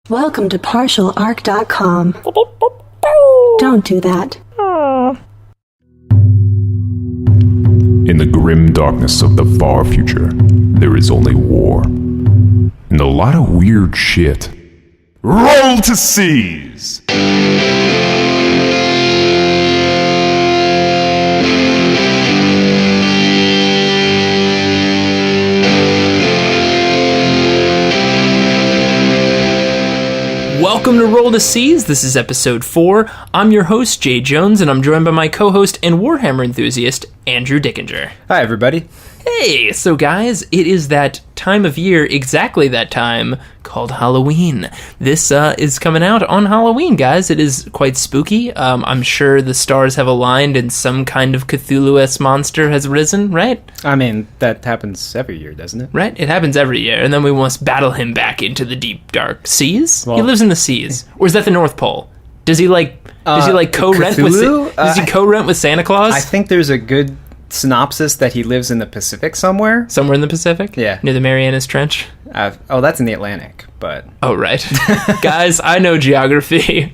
Welcome to partialarc.com. Don't do that. In the grim darkness of the far future, there is only war. And a lot of weird shit. Roll to seize! Welcome to Roll to Seize. This is episode 4. I'm your host, Jay Jones, and I'm joined by my co-host and Warhammer enthusiast, Andrew Dickinger. Hi, everybody. Hey, so guys, it is that time of year, exactly that time, called Halloween. This is coming out on Halloween, guys. It is quite spooky. I'm sure the stars have aligned and some kind of Cthulhu-esque monster has risen, right? I mean, that happens every year, doesn't it? Right? It happens every year, and then we must battle him back into the deep, dark seas. Well, he lives in the seas. Or is that the North Pole? Does he co-rent Cthulhu? with does he co-rent with Santa Claus? I think there's a good synopsis that he lives in the Pacific somewhere. Somewhere in the Pacific? Yeah. Near the Marianas Trench? That's in the Atlantic, but... Oh, right. Guys, I know geography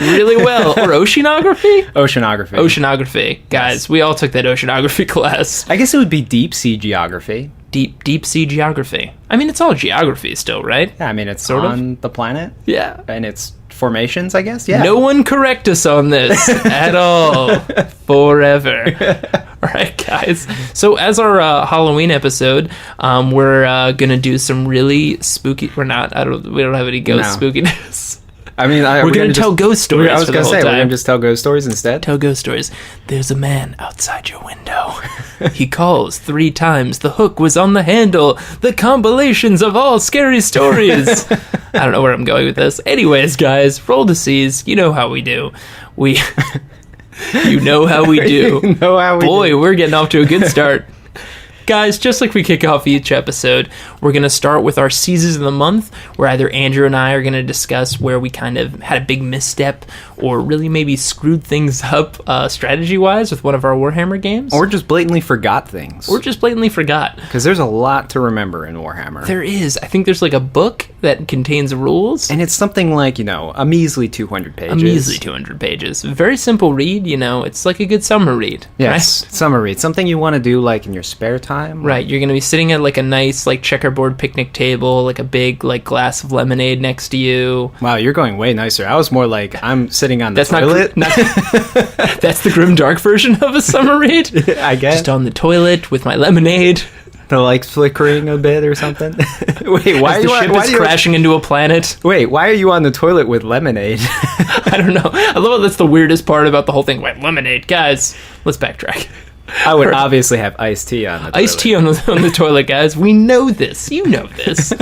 really well. Or oceanography? Oceanography. Oceanography. Guys, Yes. We all took that oceanography class. I guess it would be deep sea geography. Deep sea geography. I mean, it's all geography still, right? Yeah, I mean, it's Sort of. on the planet. Yeah. And it's formations, I guess. Yeah. No one correct us on this at all. Forever. All right, guys. So as our Halloween episode, we're gonna do some really spooky. We're not. We don't have any ghost spookiness. I mean, we're gonna tell ghost stories. I was for gonna the whole say, time. we're gonna just tell ghost stories instead. Tell ghost stories. There's a man outside your window. He calls 3 times. The hook was on the handle. The compilations of all scary stories. I don't know where I'm going with this. Anyways, guys, roll to seize. You know how we do. You know how we do. You know how we Boy, do. we're getting off to a good start. Guys, just like we kick off each episode, we're going to start with our seizes of the month, where either Andrew and I are going to discuss where we kind of had a big misstep or really maybe screwed things up strategy-wise with one of our Warhammer games. Or just blatantly forgot things. Or just blatantly forgot. Because there's a lot to remember in Warhammer. There is. I think there's like a book that contains rules. And it's something like, a measly 200 pages. A measly 200 pages. Very simple read, it's like a good summer read. Yes, Right? summer read. Something you want to do like in your spare time. Right, you're going to be sitting at like a nice like checkerboard picnic table, like a big like glass of lemonade next to you. Wow, you're going way nicer. I was more like, I'm sitting on the toilet. That's the grim dark version of a summer read. I guess. Just on the toilet with my lemonade. The lights flickering a bit or something. Wait, why As the ship is crashing into a planet. Wait, why are you on the toilet with lemonade? I don't know. I love that's the weirdest part about the whole thing. Wait, lemonade, guys. Let's backtrack. I would obviously have iced tea on the toilet. Iced tea on the toilet, guys. We know this. You know this.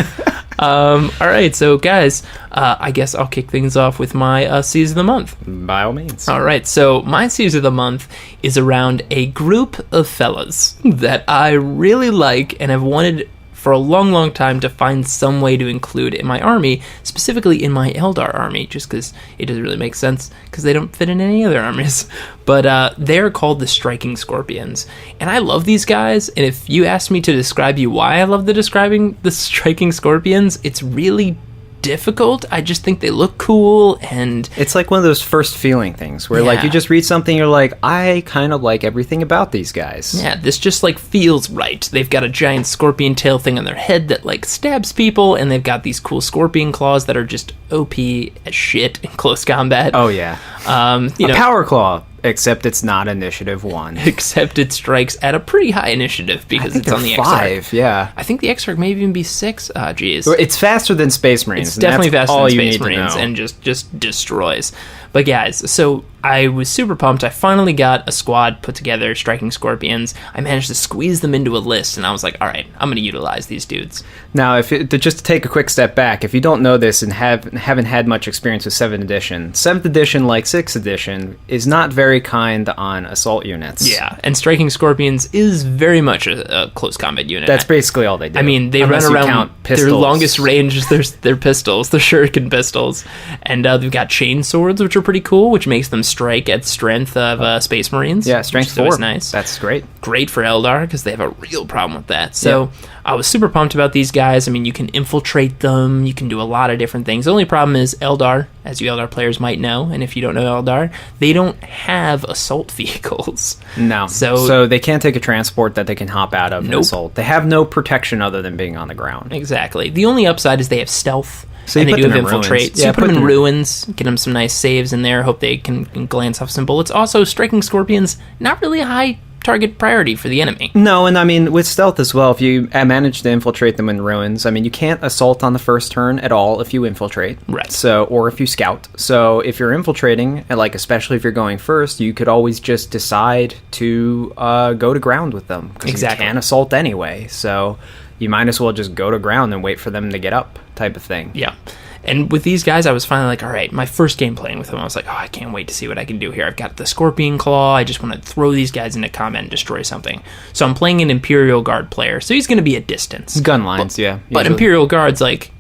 All right, so guys, I guess I'll kick things off with my Seize of the Month. By all means. All right, so my Seize of the Month is around a group of fellas that I really like and have wanted for a long, long time to find some way to include in my army, specifically in my Eldar army, just because it doesn't really make sense, because they don't fit in any other armies. But they're called the Striking Scorpions, and I love these guys, and if you ask me to describe why I love describing the Striking Scorpions, it's really difficult. I just think they look cool, and it's like one of those first feeling things where like you just read something, you're like, I kind of like everything about these guys. Yeah, this just like feels right. They've got a giant scorpion tail thing on their head that like stabs people, and they've got these cool scorpion claws that are just OP as shit in close combat. Oh yeah. A power claw. Except it's not initiative 1. Except it strikes at a pretty high initiative because it's on the 5, yeah. I think the X-Arc may even be 6. Geez. It's faster than Space Marines. It's definitely faster than Space Marines know. and just destroys. But guys, so I was super pumped. I finally got a squad put together, Striking Scorpions. I managed to squeeze them into a list, and I was like, all right, I'm going to utilize these dudes. Now, just to take a quick step back, if you don't know this and haven't had much experience with 7th edition, 7th edition, like 6th edition, is not very kind on assault units. Yeah, and Striking Scorpions is very much a close combat unit. That's basically all they do. I mean, they Unless run you around, count their longest range is their pistols, their shuriken pistols, and they've got chain swords, which are are pretty cool, which makes them strike at strength of Space Marines. Yeah, strength 4. Nice. That's great. Great for Eldar, because they have a real problem with that. So I was super pumped about these guys. I mean, you can infiltrate them. You can do a lot of different things. The only problem is Eldar, as you Eldar players might know, and if you don't know Eldar, they don't have assault vehicles. No. So they can't take a transport that they can hop out of and assault. They have no protection other than being on the ground. Exactly. The only upside is they have stealth. So and you they put do them have in infiltrate. ruins. So you put them in ruins, get them some nice saves in there. Hope they can glance off some bullets. Also, striking scorpions, not really a high target priority for the enemy. No, and I mean, with stealth as well, if you manage to infiltrate them in ruins, I mean, you can't assault on the first turn at all if you infiltrate. Right. So, or if you scout. So, if you're infiltrating, like, especially if you're going first, you could always just decide to go to ground with them. Because you can't assault anyway. So, you might as well just go to ground and wait for them to get up, type of thing. Yeah. And with these guys, I was finally like, all right, my first game playing with them, I was like, oh, I can't wait to see what I can do here. I've got the Scorpion Claw. I just want to throw these guys into combat and destroy something. So I'm playing an Imperial Guard player, so he's going to be at distance. Gun lines, yeah. But Imperial Guard's like,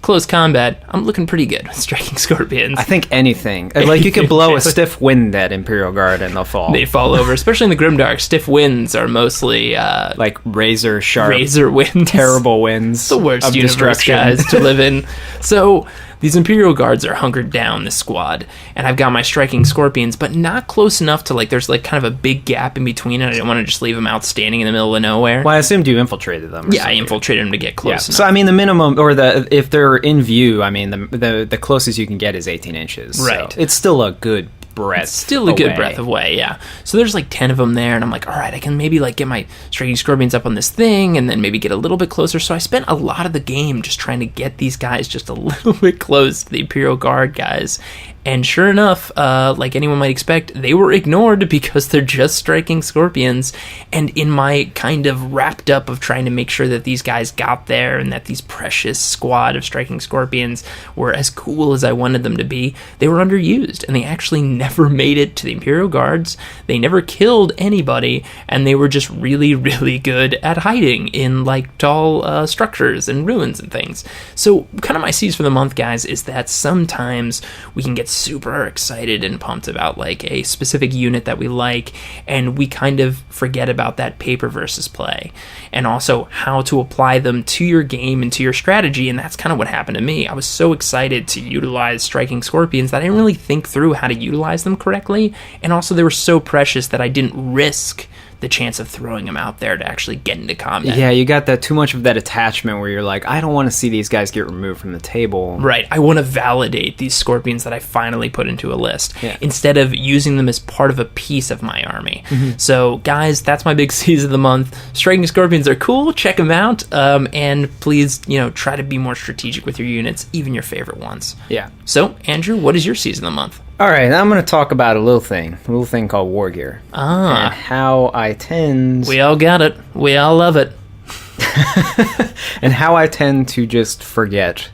close combat, I'm looking pretty good with striking scorpions. I think anything. Like, you could blow a stiff wind at Imperial Guard and they'll fall. They fall over, especially in the Grimdark. Stiff winds are mostly... like razor sharp. Razor winds. Terrible winds. The worst of universe, destruction. guys, to live in. So... these Imperial Guards are hunkered down, this squad, and I've got my striking scorpions, but not close enough to, like, there's, like, kind of a big gap in between, and I didn't want to just leave them out standing in the middle of nowhere. Well, I assumed you infiltrated them. Yeah, I infiltrated them to get close enough. So, I mean, the minimum, or if they're in view, I mean, the closest you can get is 18 inches. Right. So it's still a good breadth. Still a good breadth away, yeah. So there's like 10 of them there, and I'm like, all right, I can maybe like get my striking scorpions up on this thing, and then maybe get a little bit closer. So I spent a lot of the game just trying to get these guys just a little bit close to the Imperial Guard guys. And sure enough, like anyone might expect, they were ignored because they're just striking scorpions. And in my kind of wrapped up of trying to make sure that these guys got there and that these precious squad of striking scorpions were as cool as I wanted them to be, they were underused. And they actually never made it to the Imperial Guards. They never killed anybody. And they were just really, really good at hiding in like tall structures and ruins and things. So kind of my C's for the month, guys, is that sometimes we can get super excited and pumped about like a specific unit that we like, and we kind of forget about that paper versus play and also how to apply them to your game and to your strategy. And that's kind of what happened to me. I was so excited to utilize striking scorpions that I didn't really think through how to utilize them correctly, and also they were so precious that I didn't risk the chance of throwing them out there to actually get into combat. Yeah, you got that too much of that attachment where you're like, I don't want to see these guys get removed from the table. Right. I want to validate these scorpions that I finally put into a list instead of using them as part of a piece of my army. Mm-hmm. So, guys, that's my big C's of the month. Striking scorpions are cool. Check them out. And please, try to be more strategic with your units, even your favorite ones. Yeah. So, Andrew, what is your C's of the month? All right, I'm going to talk about a little thing called Wargear. And how I tend... We all got it. We all love it. And how I tend to just forget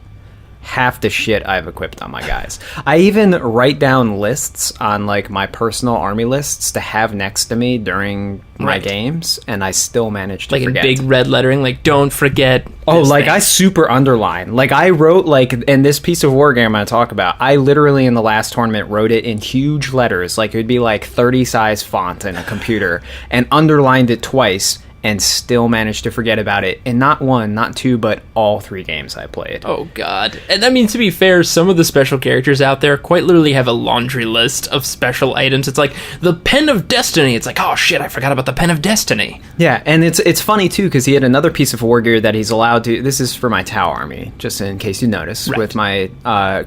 half the shit I've equipped on my guys. I even write down lists on like my personal army lists to have next to me during my games, and I still manage to forget. Like in big red lettering, like, don't forget this thing. I super underline. Like, I wrote, like, in this piece of Wargame I'm going to talk about, I literally in the last tournament wrote it in huge letters, like it would be like 30 size font in a computer, and underlined it twice, and still managed to forget about it in not one, not two, but all 3 games I played. Oh, God. And I mean, to be fair, some of the special characters out there quite literally have a laundry list of special items. It's like, the Pen of Destiny. It's like, oh, shit, I forgot about the Pen of Destiny. Yeah, and it's funny, too, because he had another piece of Wargear that he's allowed to... This is for my Tau army, just in case you notice, with my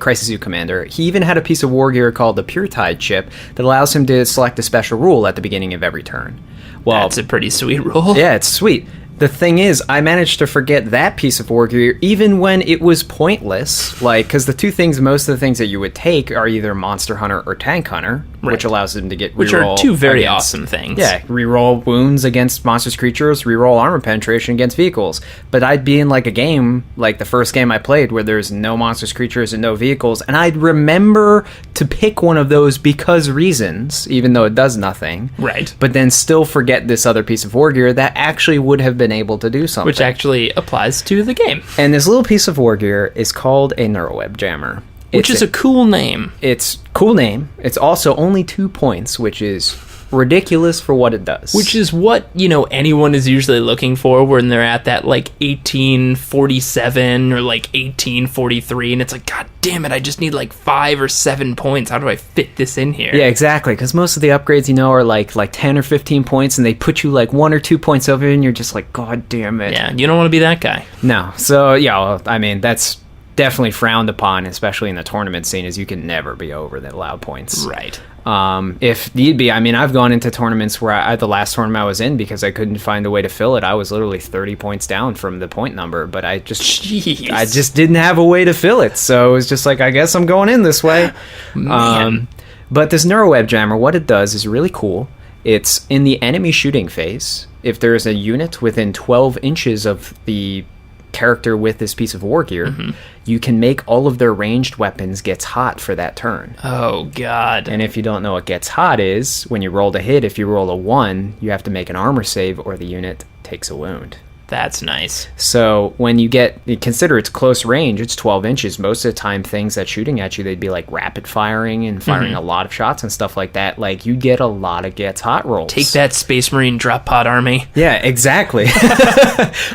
Crisis Zoo Commander. He even had a piece of Wargear called the Pure Tide chip that allows him to select a special rule at the beginning of every turn. Well, that's a pretty sweet rule. Yeah, it's sweet. The thing is, I managed to forget that piece of Wargear even when it was pointless. Like, because the two things, most of the things that you would take are either Monster Hunter or Tank Hunter, which allows them to get reroll. Which are two very awesome things. Yeah, reroll wounds against monsters, creatures, reroll armor penetration against vehicles. But I'd be in like a game, like the first game I played, where there's no monsters, creatures, and no vehicles, and I'd remember to pick one of those because reasons, even though it does nothing. Right. But then still forget this other piece of Wargear that actually would have been able to do something. Which actually applies to the game. And this little piece of Wargear is called a Neuroweb Jammer. Which is a cool name. It's cool name. It's also only 2 points, which is ridiculous for what it does. Which is what, anyone is usually looking for when they're at that, 1847 or, 1843, and it's like, God damn it, I just need, 5 or 7 points. How do I fit this in here? Yeah, exactly, because most of the upgrades, are, like 10 or 15 points, and they put you, 1 or 2 points over, and you're just like, God damn it. Yeah, you don't want to be that guy. No. So, yeah, well, I mean, that's definitely frowned upon, especially in the tournament scene, is you can never be over the allowed points. Right. If need be, I mean, I've gone into tournaments where the last tournament I was in, because I couldn't find a way to fill it, I was literally 30 points down from the point number, but I just didn't have a way to fill it, so it was just like, I guess I'm going in this way. Man. But this Neuroweb Jammer, what it does is really cool. It's in the enemy shooting phase. If there's a unit within 12 inches of the character with this piece of Wargear, you can make all of their ranged weapons gets hot for that turn. Oh, God. And if you don't know what gets hot is, when you roll to hit, if you roll a 1, you have to make an armor save or the unit takes a wound. That's nice. So when you consider it's close range, it's 12 inches. Most of the time, things that shooting at you, they'd be rapid firing and firing a lot of shots and stuff like that. You get a lot of gets hot rolls. Take that, Space Marine drop pod army. Yeah, exactly.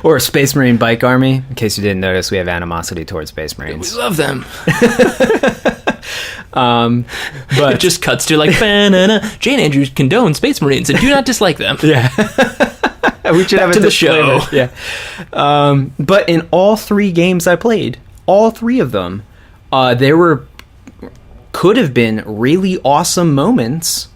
Or a Space Marine bike army. In case you didn't notice, we have animosity towards Space Marines. We love them. But it just cuts to "Banana." Jane Andrews condone Space Marines and do not dislike them. Yeah. We should have to the show. Yeah. But in all 3 games I played, all 3 of them, could have been really awesome moments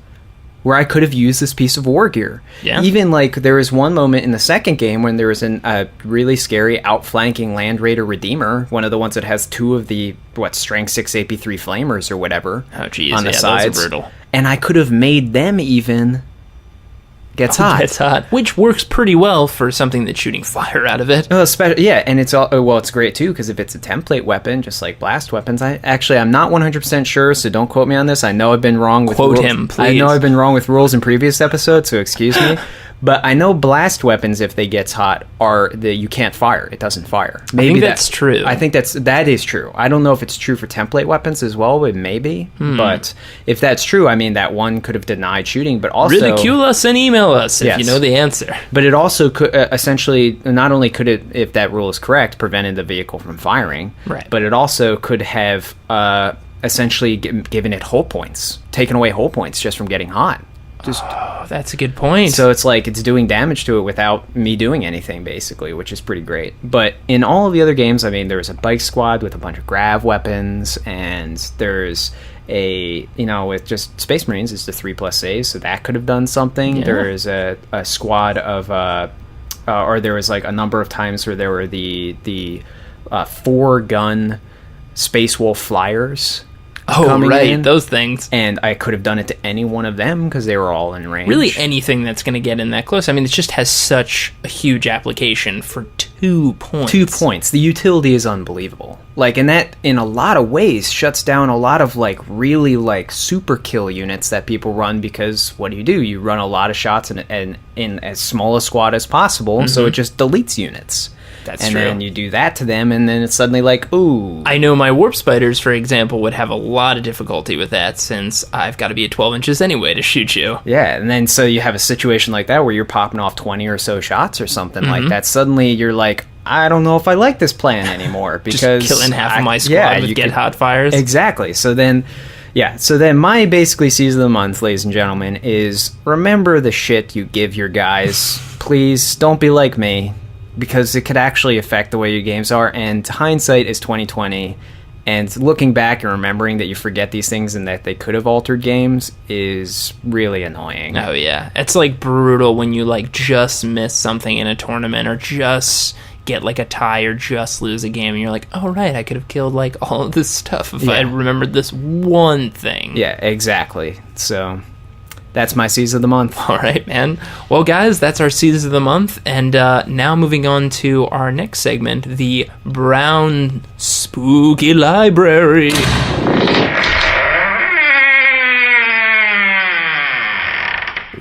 where I could have used this piece of Wargear. Yeah. Even there was one moment in the second game when there was a really scary outflanking Land Raider Redeemer, one of the ones that has 2 of the strength 6 AP3 flamers or whatever. Oh, geez, on the sides. those are brutal. And I could have made them even gets hot. Gets hot, which works pretty well for something that's shooting fire out of it. Yeah, and it's great too, because if it's a template weapon, just like blast weapons, I'm not 100% sure, so don't quote me on this. I know I've been wrong with Quote rules. him, please. I know I've been wrong with rules in previous episodes, so excuse me. But I know blast weapons, if they gets hot, you can't fire. It doesn't fire. Maybe I think that's true. I think that is true. I don't know if it's true for template weapons as well, but maybe. But if that's true, I mean, that one could have denied shooting, but also ridicule us and email us if you know the answer. But it also could essentially, not only could it, if that rule is correct, prevented the vehicle from firing, right, but it also could have essentially given it hull points, taken away hull points just from getting hot. That's a good point. So it's it's doing damage to it without me doing anything, basically, which is pretty great. But in all of the other games, I mean, there's a bike squad with a bunch of grav weapons, and there's with just Space Marines, it's the 3+ saves, so that could have done something. Yeah. There's a squad of, or there was a number of times where there were the 4-gun Space Wolf flyers. Oh, right, those things. And I could have done it to any one of them because they were all in range. Really anything that's going to get in that close. I mean, it just has such a huge application for 2 points. 2 points. The utility is unbelievable. And that, in a lot of ways, shuts down a lot of, really, super kill units that people run, because what do? You run a lot of shots in as small a squad as possible, so it just deletes units. That's true. And then you do that to them, and then it's suddenly ooh. I know my warp spiders, for example, would have a lot of difficulty with that, since I've got to be at 12 inches anyway to shoot you. Yeah, and then so you have a situation like that where you're popping off 20 or so shots or something like that. Suddenly you're I don't know if I like this plan anymore, because just killing half of my squad with get hot fires. Exactly. So then my basically season of the month, ladies and gentlemen, is remember the shit you give your guys. Please don't be like me, because it could actually affect the way your games are, and hindsight is 20/20, and looking back and remembering that you forget these things and that they could have altered games is really annoying. Oh yeah, it's brutal when you just miss something in a tournament, or just get a tie, or just lose a game, and you're oh right, I could have killed all of this stuff if I had remembered this one thing. Yeah, exactly. So that's my season of the month. All right, man. Well, guys, that's our season of the month. And now moving on to our next segment, the Brown Spooky Library.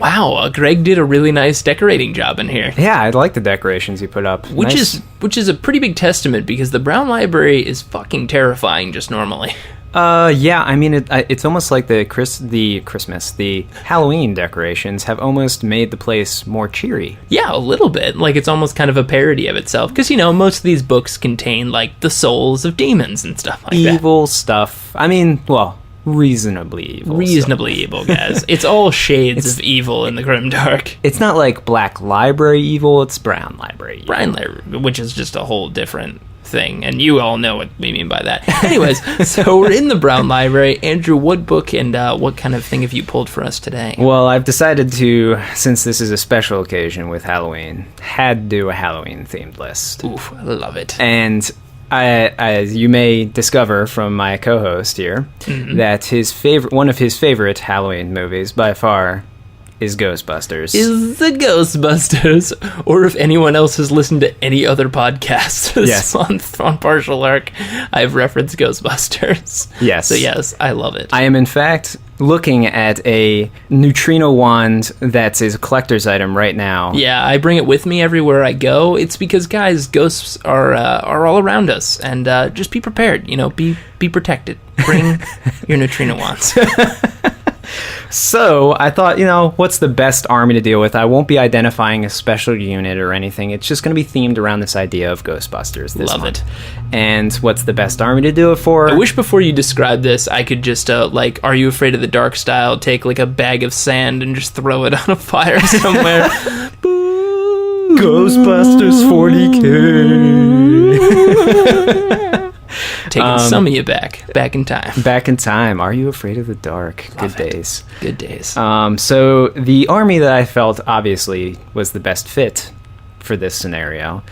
Wow, Greg did a really nice decorating job in here. Yeah, I like the decorations you put up. Which Nice. is a pretty big testament, because the Brown Library is fucking terrifying just normally. Yeah, I mean, it's almost like the Halloween decorations have almost made the place more cheery. Yeah, a little bit. Like, it's almost kind of a parody of itself. Because, most of these books contain, like, the souls of demons and stuff like that. Evil stuff. I mean, well, reasonably evil. Reasonably evil, guys. It's all shades of evil in the Grimdark. It's not like Black Library evil, it's Brown Library evil. Brown Library, which is just a whole different thing, and you all know what we mean by that. Anyways, so we're in the Brown Library. Andrew, what book and what kind of thing have you pulled for us today? Well, I've decided to, since this is a special occasion with Halloween, had to do a Halloween-themed list. Oof, I love it. And as you may discover from my co-host here, that one of his favorite Halloween movies by far is Ghostbusters. Is the Ghostbusters, or if anyone else has listened to any other podcasts this month on Partial Arc, I've referenced Ghostbusters. Yes. So yes, I love it. I am in fact looking at a neutrino wand that is a collector's item right now. Yeah, I bring it with me everywhere I go. It's because, guys, ghosts are all around us, and just be prepared. Be protected. Bring your neutrino wands. So I thought, what's the best army to deal with? I won't be identifying a special unit or anything. It's just going to be themed around this idea of Ghostbusters this Love month. it. And what's the best army to do it for? I wish before you describe this, I could just, Are You Afraid of the Dark style, take, like, a bag of sand and just throw it on a fire somewhere. Ghostbusters 40K. Taking some of you back in time. Back in time. Are You Afraid of the Dark? Love Good it. days. Good days. So the army that I felt obviously was the best fit for this scenario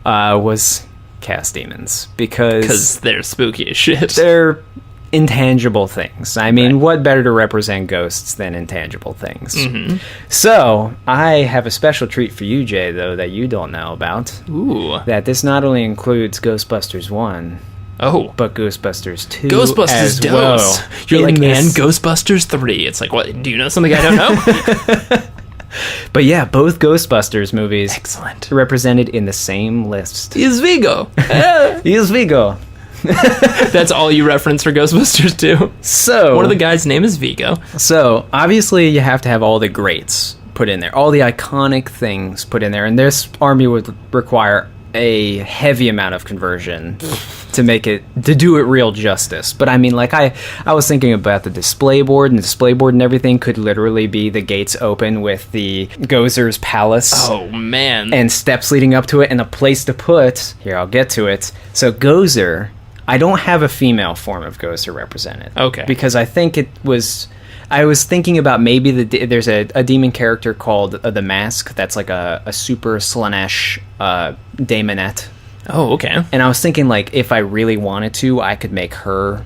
was Chaos Demons, because they're spooky as shit. they're intangible things. I mean, what better to represent ghosts than intangible things? Mm-hmm. So I have a special treat for you, Jay, though, that you don't know about. Ooh. That this not only includes Ghostbusters 1, Oh. but Ghostbusters 2 Ghostbusters as does. well. You're like, In and this- Ghostbusters 3. It's like, what? Do you know something I don't know? But yeah, both Ghostbusters movies Excellent. represented in the same list. Is Vigo. Here's Vigo. That's all you reference for Ghostbusters 2. So One of the guys' name is Vigo. So obviously you have to have all the greats put in there, all the iconic things put in there, and this army would require a heavy amount of conversion to do it real justice. But I mean, like, I was thinking about the display board, and the display board and everything could literally be the gates open with the Gozer's palace. Oh, man. And steps leading up to it, and a place to put. Here, I'll get to it. So Gozer, I don't have a female form of Gozer represented. Okay. Because I think I was thinking about maybe there's a demon character called the Mask that's like a super Slanesh daemonette. Oh, okay. And I was thinking, like, if I really wanted to, I could make her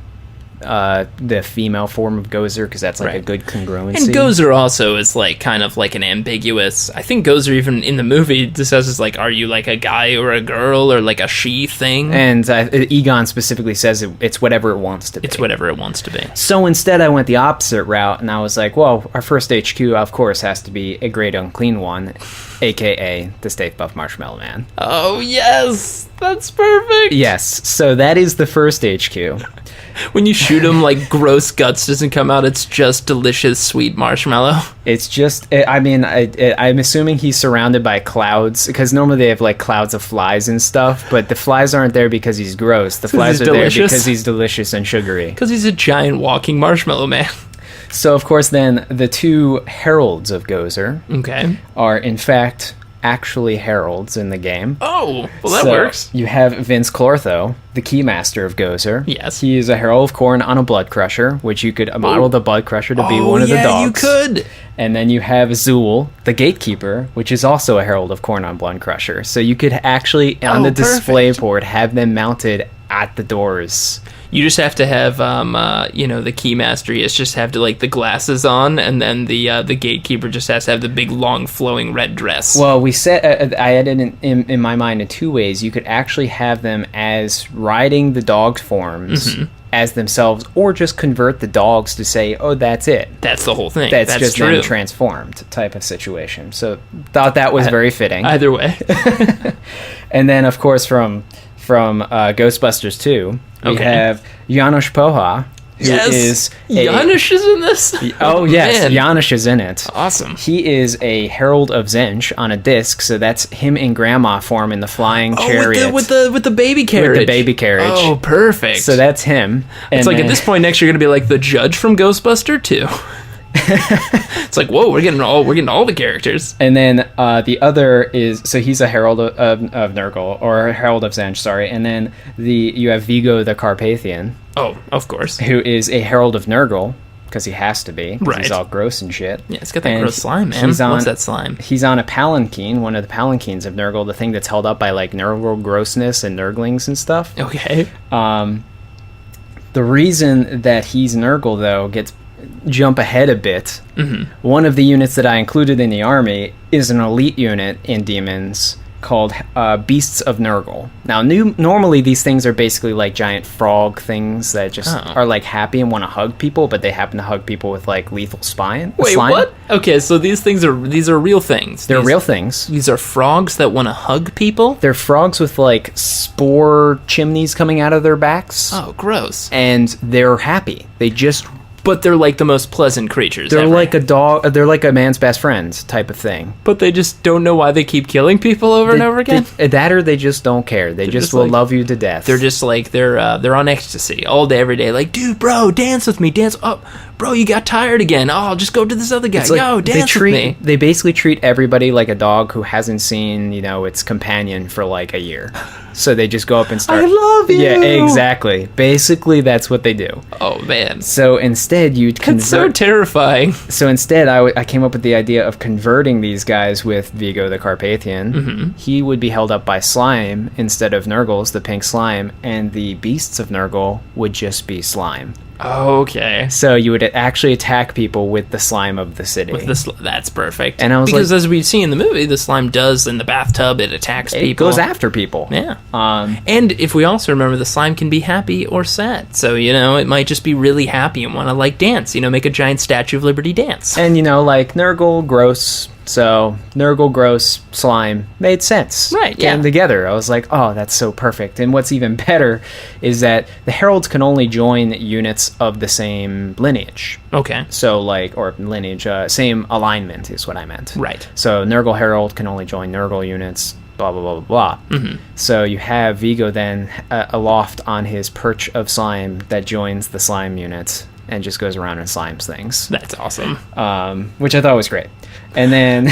the female form of Gozer, because that's like Right. a good congruency. And Gozer also is like kind of like an ambiguous. I think Gozer even in the movie discusses like, are you like a guy or a girl or like a she thing? And Egon specifically says it's whatever it wants to be. It's whatever it wants to be. So instead I went the opposite route, and I was like, well, our first HQ, of course, has to be a great unclean one, a.k.a. the Stay Puft Marshmallow Man. Oh yes, that's perfect. Yes, so that is the first HQ. When you shoot him, like gross guts doesn't come out. It's just delicious sweet marshmallow. It's just, I mean, I'm assuming he's surrounded by clouds, because normally they have like clouds of flies and stuff, but the flies aren't there because he's gross. The flies he's are delicious. there because he's delicious and sugary. Because he's a giant walking marshmallow man. So of course then the two heralds of Gozer Okay. are in fact actually heralds in the game. Oh, well that So, works. You have Vinz Clortho, the keymaster of Gozer. Yes. He is a herald of khorne on a blood crusher, which you could model the blood crusher to be one of the dogs. you could. And then you have Zool, the gatekeeper, which is also a herald of khorne on blood crusher. So you could actually, on the display perfect. board, have them mounted at the doors. You just have to have, the keymaster. You just have to like the glasses on, and then the gatekeeper just has to have the big, long, flowing red dress. Well, we said I had it in my mind in two ways. You could actually have them as riding the dog forms as themselves, or just convert the dogs to say, oh, that's it. That's the whole thing. That's just true. them transformed type of situation. So thought that was very fitting. Either way. And then, of course, from Ghostbusters 2, we have Janusz Poha, who is Janusz is in this? Oh, yes, man. Janusz is in it. Awesome. He is a Herald of Tzeentch on a disc, so that's him in grandma form in the flying chariot. With the baby carriage. With the baby carriage. Oh, perfect. So that's him. It's like at this point next, you're going to be like the judge from Ghostbuster 2. It's like, whoa, we're getting all the characters. And then the other is, so he's a Herald of Nurgle, or a Herald of Tzeentch, sorry. And then you have Vigo the Carpathian. Oh, of course. Who is a Herald of Nurgle, because he has to be, because right. he's all gross and shit. Yeah, it's got that gross slime, man. What's that slime? He's on a palanquin, one of the palanquins of Nurgle, the thing that's held up by like Nurgle grossness and Nurglings and stuff. Okay. The reason that he's Nurgle, though, jump ahead a bit. Mm-hmm. One of the units that I included in the army is an elite unit in Demons called Beasts of Nurgle. Now, normally these things are basically like giant frog things that just are like happy and want to hug people, but they happen to hug people with like lethal slime. Wait, what? Okay, so these are real things. They're real things. These are frogs that want to hug people? They're frogs with like spore chimneys coming out of their backs. Oh, gross. And they're happy. But they're like the most pleasant creatures They're ever. like a dog. They're like a man's best friend type of thing. But they just don't know why they keep killing people over and over again? That or they just don't care. They just will love you to death. They're just like, they're on ecstasy all day, every day. Like, dude, bro, dance with me. Dance. Oh, bro, you got tired again. Oh, I'll just go to this other guy. Like, yo, dance with me. They basically treat everybody like a dog who hasn't seen, its companion for like a year. So they just go up and start. I love you. Yeah, exactly. Basically, that's what they do. Oh, man. So instead, you'd convert. That's so terrifying. So instead, I came up with the idea of converting these guys with Vigo the Carpathian. Mm-hmm. He would be held up by slime instead of Nurgles, the pink slime, and the Beasts of Nurgle would just be slime. Okay. So you would actually attack people with the slime of the city. That's perfect. And I was because as we see in the movie, the slime does in the bathtub. It attacks people. It goes after people. Yeah. And if we also remember, the slime can be happy or sad. So it might just be really happy and want to like dance. Make a giant Statue of Liberty dance. And like Nurgle, gross. So Nurgle, gross, slime made sense. Right, yeah. Came together. I was like, oh, that's so perfect. And what's even better is that the Heralds can only join units of the same lineage. Okay. So or lineage, same alignment is what I meant. Right. So Nurgle Herald can only join Nurgle units, blah, blah, blah, blah, blah. Mm-hmm. So you have Vigo then aloft on his perch of slime that joins the slime unit and just goes around and slimes things. That's awesome. Which I thought was great. And then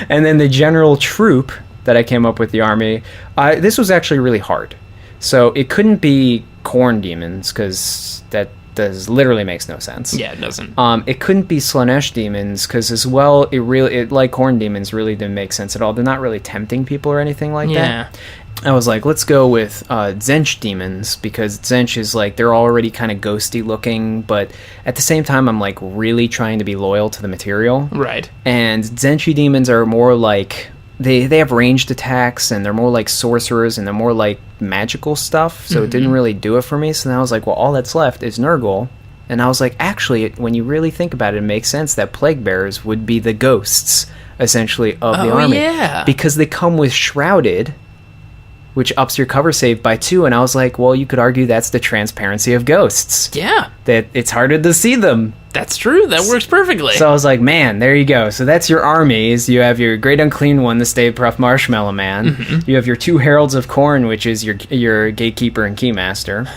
and then the general troop that I came up with the army, this was actually really hard. So it couldn't be khorne demons because that literally makes no sense. Yeah, it doesn't. It couldn't be Slaanesh demons because as well, it like khorne demons really didn't make sense at all. They're not really tempting people or anything like that. I was like, let's go with Tzeentch demons because Tzeentch is like, they're already kind of ghosty looking, but at the same time, I'm like really trying to be loyal to the material. Right. And Tzeentch demons are more like, they have ranged attacks and they're more like sorcerers and they're more like magical stuff. So it didn't really do it for me. So then I was like, well, all that's left is Nurgle. And I was like, actually, when you really think about it, it makes sense that plague bearers would be the ghosts, essentially, of the army. Yeah. Because they come with Shrouded, which ups your cover save by 2, and I was like, well, you could argue that's the transparency of ghosts. Yeah. That it's harder to see them. That's true. That works perfectly. So I was like, man, there you go. So that's your armies. You have your Great Unclean One, the Stay Puft Marshmallow Man. Mm-hmm. You have your 2 Heralds of Khorne, which is your Gatekeeper and Keymaster.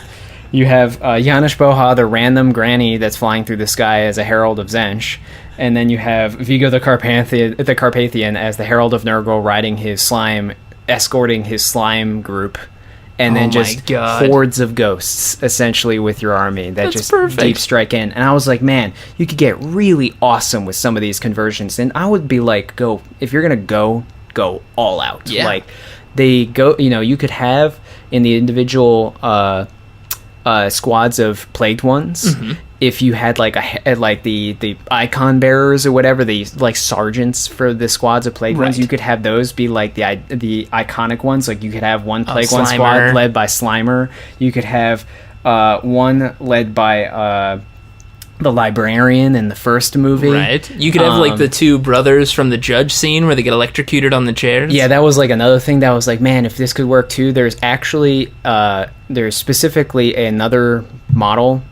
You have Janusz Poha, the random granny that's flying through the sky as a Herald of Tzeentch. And then you have Vigo the Carpathian as the Herald of Nurgle riding his slime, escorting his slime group, and then just hordes of ghosts essentially with your army that just perfect. Deep strike in. And I was like, man, you could get really awesome with some of these conversions. And I would be like, if you're gonna go all out. Yeah. Like they go, you could have in the individual squads of plagued ones. If you had like the icon bearers or whatever, the like sergeants for the squads of plagued ones, you could have those be like the iconic ones. Like you could have one plague one squad led by Slimer. You could have one led by the librarian in the first movie. Right. You could have like the two brothers from the judge scene where they get electrocuted on the chairs. Yeah, that was like another thing that was like, man, if this could work too. There's actually there's specifically another model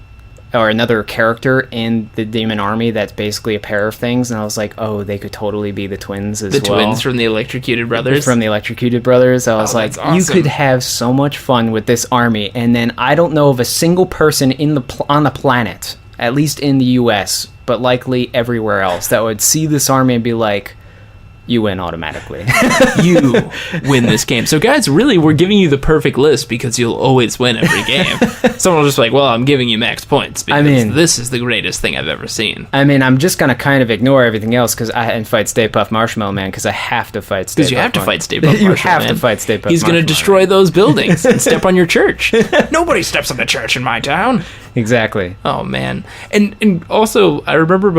or another character in the Demon Army that's basically a pair of things, and I was like, oh, they could totally be the twins as well. The twins from the electrocuted brothers? From the electrocuted brothers. I was like, awesome. You could have so much fun with this army, and then I don't know of a single person on the planet, at least in the US, but likely everywhere else, that would see this army and be like, you win automatically. You win this game. So guys, really, we're giving you the perfect list because you'll always win every game. Someone will just be like, well, I'm giving you max points because this is the greatest thing I've ever seen. I mean, I'm just going to kind of ignore everything else and fight Stay Puft Marshmallow Man because I have to fight Stay Puft. Because you have to fight Stay Puft Marshmallow Man. You have to fight Stay Puft. He's going to destroy those buildings and step on your church. Nobody steps on the church in my town. Exactly. Oh, man. And also, I remember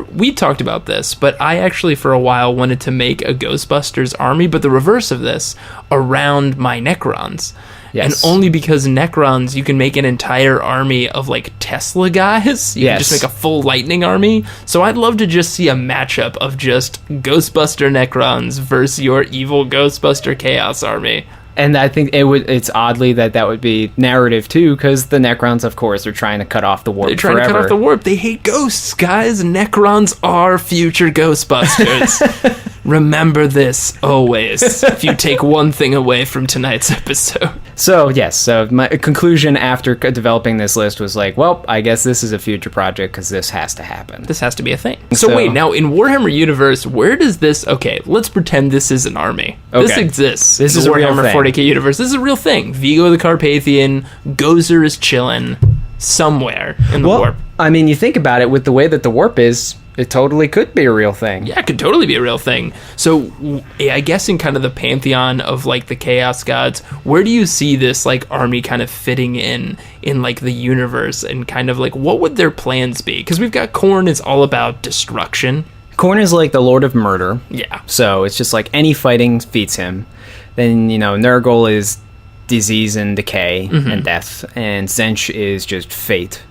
we talked about this, but I actually for a while wanted to make a Ghostbusters army, but the reverse of this, around my Necrons. Yes. And only because Necrons, you can make an entire army of like Tesla guys. You can just make a full lightning army. So I'd love to just see a matchup of just Ghostbuster Necrons versus your evil Ghostbuster Chaos army. And I think it's oddly that would be narrative too, because the Necrons, of course, are trying to cut off the warp. They're trying to cut off the warp. They hate ghosts, guys. Necrons are future Ghostbusters. Remember this always. If you take one thing away from tonight's episode. So yes, so my conclusion after developing this list was like, well, I guess this is a future project because this has to happen. This has to be a thing. So wait, now in Warhammer Universe, where does this? Okay, let's pretend this is an army. Okay. This exists. This is a real Warhammer thing. 40k universe. This is a real thing. Vigo the Carpathian, Gozer is chilling somewhere in the warp. I mean, you think about it, with the way that the warp is, it totally could be a real thing. Yeah, it could totally be a real thing. So, I guess in kind of the pantheon of, like, the Chaos Gods, where do you see this, like, army kind of fitting in, like, the universe? And kind of, like, what would their plans be? Because we've got Khorne is all about destruction. Khorne is, like, the Lord of Murder. Yeah. So, it's just, like, any fighting defeats him. Then, Nurgle is disease and decay and death. And Tzeentch is just fate.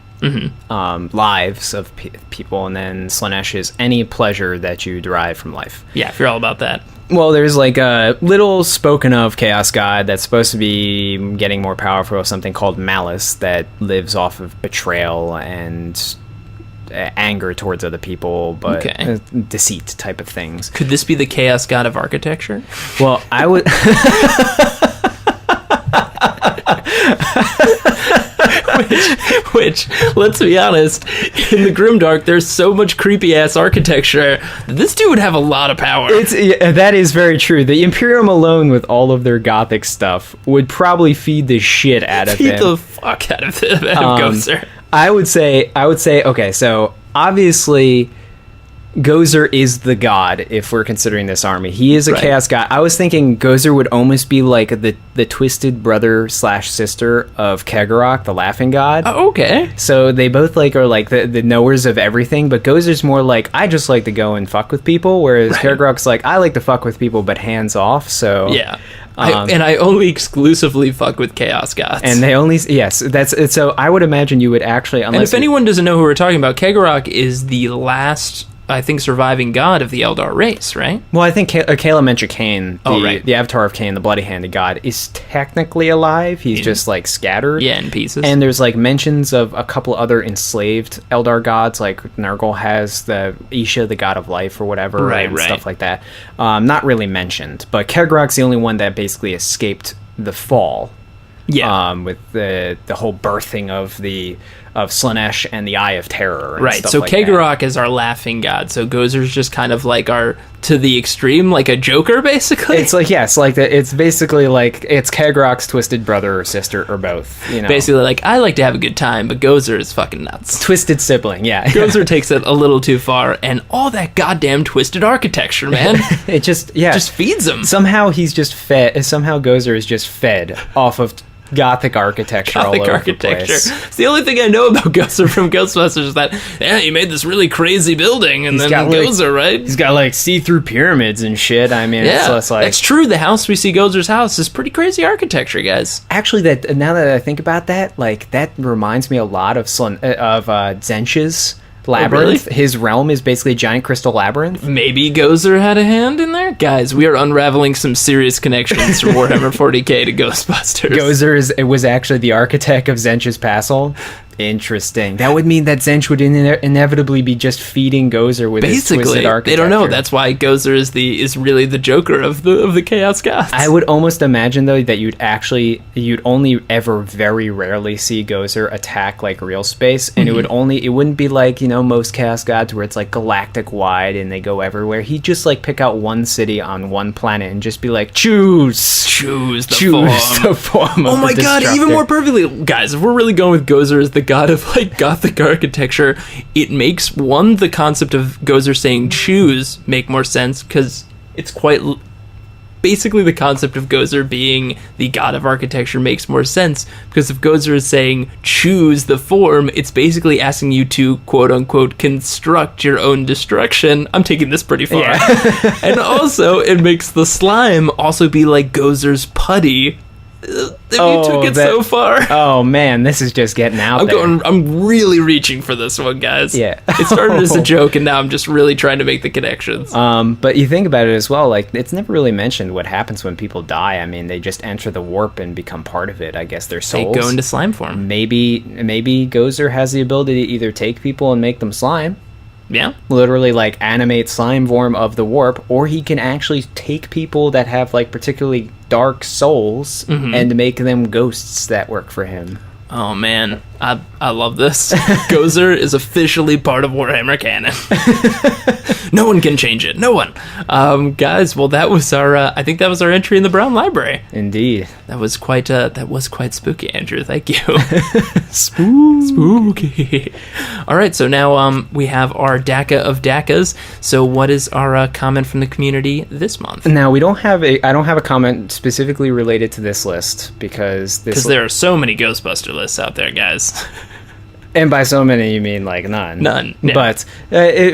Lives of people, and then Slaanesh is any pleasure that you derive from life. Yeah, if you're all about that. Well, there's like a little spoken of chaos god that's supposed to be getting more powerful, something called Malice, that lives off of betrayal and anger towards other people, but deceit type of things. Could this be the chaos god of architecture? Well, I would... Which, let's be honest, in the Grimdark, there's so much creepy-ass architecture that this dude would have a lot of power. That is very true. The Imperium alone, with all of their gothic stuff, would probably feed the shit out of him. Feed the fuck out of Gozer. I would say, okay, so obviously... Gozer is the god if we're considering this army. He is a chaos god. I was thinking Gozer would almost be like the twisted brother / sister of Kegorok, the laughing god. Oh, okay. So they both are like the knowers of everything, but Gozer's more like, I just like to go and fuck with people, whereas Kegorok's like, I like to fuck with people but hands off. So yeah. I only exclusively fuck with chaos gods. And they only... Yes, that's... So I would imagine you would actually... And if anyone doesn't know who we're talking about, Kegorok is the last... I think surviving god of the Eldar race, right? Well, I think Kala Mentra Kane, the Avatar of Cain, the bloody-handed god, is technically alive. He's just, like, scattered. Yeah, in pieces. And there's, like, mentions of a couple other enslaved Eldar gods, like Nurgle has the Isha, the god of life, or whatever, and stuff like that. Not really mentioned. But Kegorok's the only one that basically escaped the fall. Yeah. With the whole birthing of Slaanesh and the Eye of Terror. And stuff so like Kegorok is our laughing god. So Gozer's just kind of like our, to the extreme, like a Joker, basically. It's like, yes, like it's basically like it's Kegorok's twisted brother or sister or both. Basically, like, I like to have a good time, but Gozer is fucking nuts. Twisted sibling, yeah. Gozer takes it a little too far, and all that goddamn twisted architecture, man. It just feeds him. Somehow he's just fed. Somehow Gozer is just fed off of Gothic architecture all over the place. It's the only thing I know about Gozer from Ghostbusters is that, yeah, he made this really crazy building, and then Gozer, right? He's got, like, see-through pyramids and shit. I mean, yeah, it's like... That's true. The house we see, Gozer's house, is pretty crazy architecture, guys. Actually, that now that I think about that, like, that reminds me a lot of Zench's labyrinth. Really? His realm is basically a giant crystal labyrinth. Maybe Gozer had a hand in there? Guys, we are unraveling some serious connections from Warhammer 40k to Ghostbusters. Gozer was actually the architect of Zench's castle. Interesting. That would mean that Zench would inevitably be just feeding Gozer with his twisted architecture. They don't know. That's why Gozer is really the Joker of the Chaos Gods. I would almost imagine, though, that you'd only ever very rarely see Gozer attack, like, real space, and it wouldn't be like, you know, most Chaos Gods where it's like galactic wide and they go everywhere. He'd just, like, pick out one city on one planet and just be like, choose the form. Oh my god, even more perfectly, guys. If we're really going with Gozer as the god of, like, Gothic architecture, it makes the concept of Gozer saying choose make more sense, because it's quite basically the concept of Gozer being the god of architecture makes more sense, because if Gozer is saying choose the form, it's basically asking you to quote unquote construct your own destruction. I'm taking this pretty far. Yeah. And also it makes the slime also be like Gozer's putty. You took it so far. Oh man, this is just getting out there. I'm really reaching for this one, guys. Yeah. It started as a joke, and now I'm just really trying to make the connections. But you think about it as well, like, it's never really mentioned what happens when people die. I mean, they just enter the warp and become part of it. I guess their souls. They go into slime form. Maybe Gozer has the ability to either take people and make them slime. Yeah. Literally, like, animate slime form of the warp, or he can actually take people that have, like, particularly dark souls and make them ghosts that work for him. Oh man, I love this. Gozer is officially part of Warhammer canon. No one can change it. No one. Guys, well, that was our. I think that was our entry in the Brown Library. Indeed. That was quite spooky, Andrew. Thank you. Spooky. All right, so now we have our Dakka of Dakkas. So, what is our comment from the community this month? Now I don't have a comment specifically related to this list because there are so many Ghostbuster lists out there, guys. And by so many, you mean like none. None. Yeah. But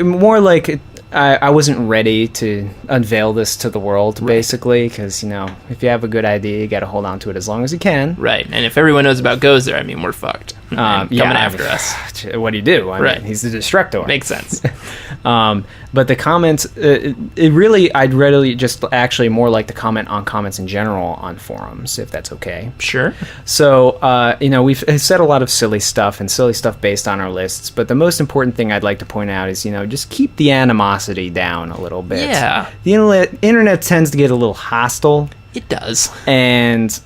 more like I wasn't ready to unveil this to the world, basically, because, you know, if you have a good idea, you got to hold on to it as long as you can. Right. And if everyone knows about Gozer, I mean, we're fucked. Coming after us. What do you do? I mean, he's the Destructor. Makes sense. But the comments, I'd really just actually more like to comment on comments in general on forums, if that's okay. Sure. So, you know, we've said a lot of silly stuff based on our lists, but the most important thing I'd like to point out is, you know, just keep the animosity down a little bit. Yeah. The internet tends to get a little hostile. It does. And,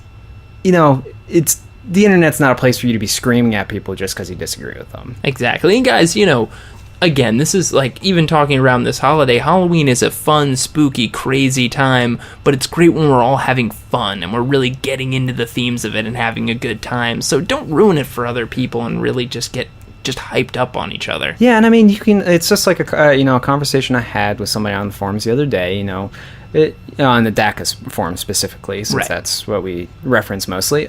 you know, the internet's not a place for you to be screaming at people just because you disagree with them. Exactly. And guys, you know, again, this is like, even talking around this holiday, Halloween is a fun, spooky, crazy time, but it's great when we're all having fun and we're really getting into the themes of it and having a good time. So don't ruin it for other people and really just get hyped up on each other. Yeah, and I mean, it's just like a conversation I had with somebody on the forums the other day, on the Dakkas forum specifically, since that's what we reference mostly.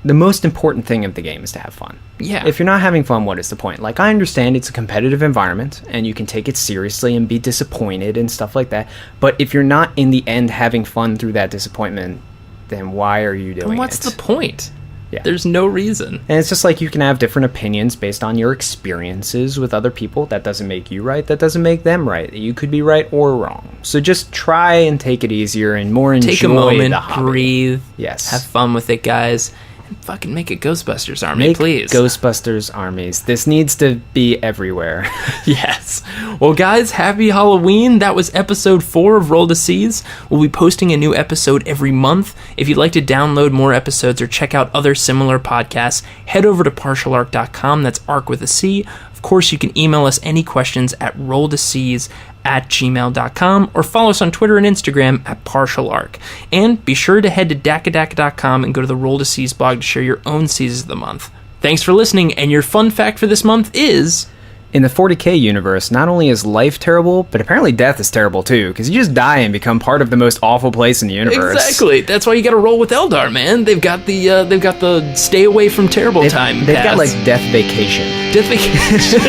The most important thing of the game is to have fun. Yeah. If you're not having fun, what is the point? Like, I understand it's a competitive environment, and you can take it seriously and be disappointed and stuff like that, but if you're not in the end having fun through that disappointment, then why are you doing it? What's the point? Yeah. There's no reason. And it's just like you can have different opinions based on your experiences with other people. That doesn't make you right. That doesn't make them right. You could be right or wrong. So just try and take it easier and more enjoy Take a moment, the hobby. breathe. Yes. Have fun with it, guys. And fucking make a Ghostbusters army, please. Ghostbusters armies. This needs to be everywhere. Yes. Well, guys, happy Halloween. That was episode 4 of Roll to Seize. We'll be posting a new episode every month. If you'd like to download more episodes or check out other similar podcasts, head over to partialarc.com. That's arc with a C. Of course, you can email us any questions at rolltoseize@gmail.com or follow us on Twitter and Instagram at partialarc. And be sure to head to dakkadakka.com and go to the Roll to Seize blog to share your own seizes of the month. Thanks for listening, and your fun fact for this month is... in the 40k universe, not only is life terrible, but apparently death is terrible too, because you just die and become part of the most awful place in the universe. Exactly. That's why you got to roll with Eldar, man. They've got the stay away from terrible time. They've got pass. like death vacation. Death vacation.